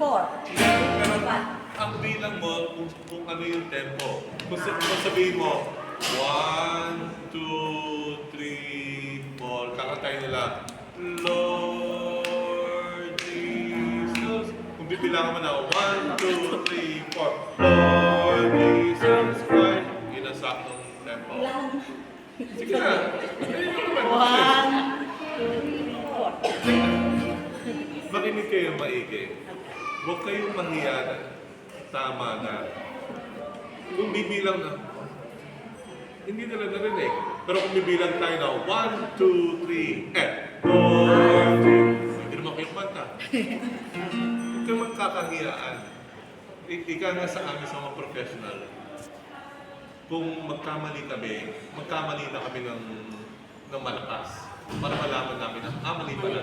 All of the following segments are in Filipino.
Pero Ilan? ang bilang mo, kung ano yung tempo. Kung sabihin mo, 1, 2, 3, 4, kakantay nila, Lord Jesus. Kung bibilangan mo na, 1, 2, 3, 4, Lord Jesus Christ. Yun ang saktong tempo. Sige na. Ayun yung naman. 1, 2, 3, 4. Makinig kayo maigi. Huwag kayong mahiya na tama na. Kung bibilang na, hindi nila narinig. Pero kung bibilang tayo na, 1, 2, 3, and 4, 2, hindi naman kayo kumanta. Huwag kayong magkakahiyaan. Ika nga sa amin sa mga professional, kung magkamali na kami ng malakas para malaman namin na mali pala.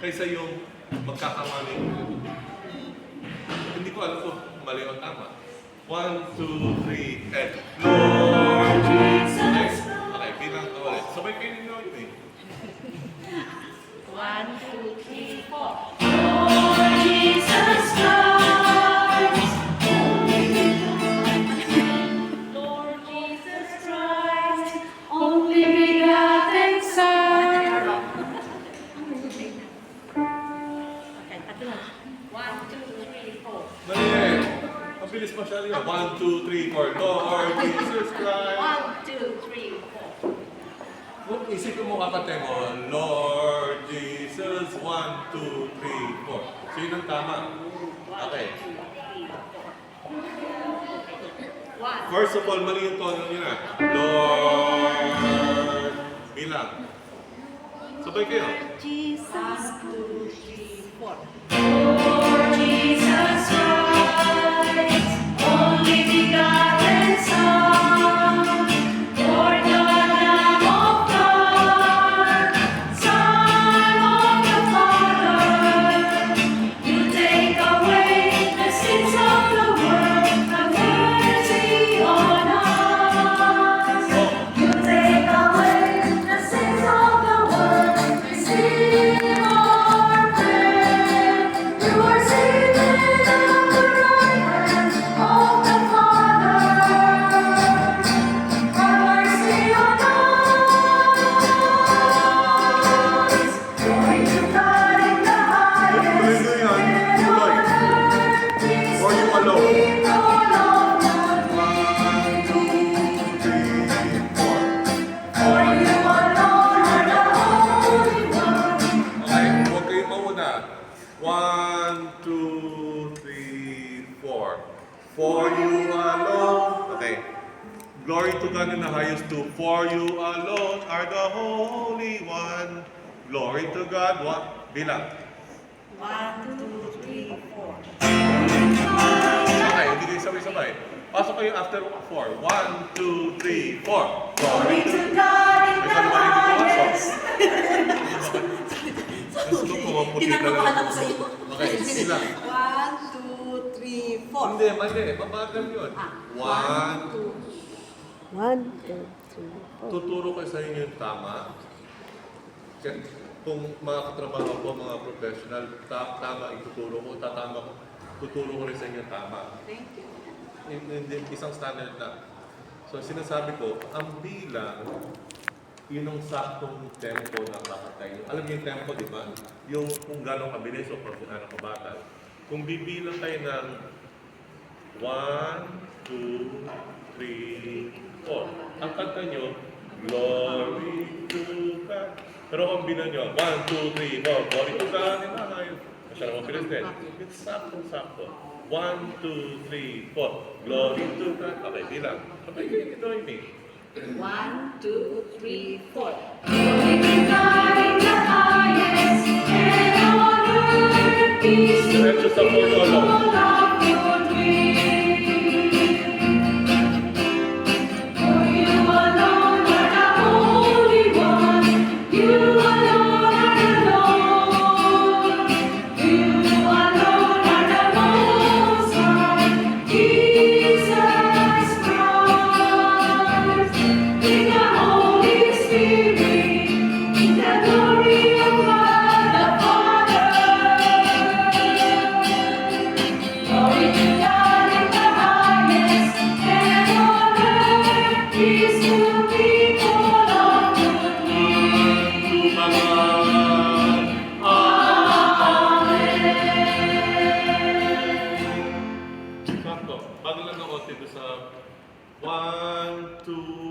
Kaysa yung magkakamali. Hindi ko alam kung mali o tama. 1, 2, 3, and Lord Jesus. Okay, bilang ko ulit. Sabay kayo ninyo yun eh. 1, 2, 3, 4. Lord Jesus Christ, Lord Jesus Christ. only begotten Son. Okay, katunod. 1, 2, 3, 4. Mali. Ang bilis masyado yun. 1, 2, 3, 4. Lord Jesus Christ. 1, 2, 3, 4. Kung isipin mo kakantay mo, Lord Jesus, 1, 2, 3, 4. So yun ang tama. Okay. 1. First of all, mali yung tono nyo na. Lord. Bilang. Sabay kayo. Jesus. 1, 2, 3, 4. Lord Jesus Christ, only begotten Son, Lord God, Lamb of God, Son of the Father, you take away the sins of the world, have mercy on us. You take away the sins of the world, receive our prayer. You are seated at the right hand of the Father. Have mercy on us. Glory to God in the highest. And on earth peace Or you to alone? people of good will. 1, 2, 3, 4. For you alone are the Holy One. Okay, huwag kayong mauna. 1, 2, 3, 4. For you alone. Okay. Glory to God in the highest two. For you alone are the Holy One. Glory to God. What? Bilang. 1, 2, 3, 4. Okay, hindi kayo sabay-sabay. Pasok kayo after 4. 1, 2, 3, 4. Glory to God in the highest. Gusto ko pumaputi Kinakabahan ako sa iyo. Okay, sila. 1, 2, 3, 4. Hindi, mali. Mabagal yun. 1, 1, 2, 3, 4. tuturo ko sa inyo yung tama. Kung mga katrabaho ko, mga professional, tama ituturo ko, tuturo ko rin sa inyo tama. Thank you. Hindi, isang standard lang. So sinasabi ko, ang bilang, yun ang saktong tempo na kakantay. Alam niyo yung tempo, di ba? Yung kung gano'ng kabilis o kung gano'ng kabatal. Kung bibilang tayo ng 1, 2, 3, 4. Ang kanta nyo, Glory to God. Pero kung bilang nyo, 1, 2, 3, 4, Glory to God, masyado mong bilis din. It's sakto-sakto. 1, 2, 3, 4, Glory to God. Okay, bilang. Sabay kayo ito, ini. 1, 2, 3, 4. Glory to God in the highest, and on earth peace to Diretso sa people polo. of good will. For you alone are the Holy One. You alone are the Lord. You alone are the Most High. Jesus Christ. In the Holy Spirit, in the glory of God the Father. dito sa 1, 2,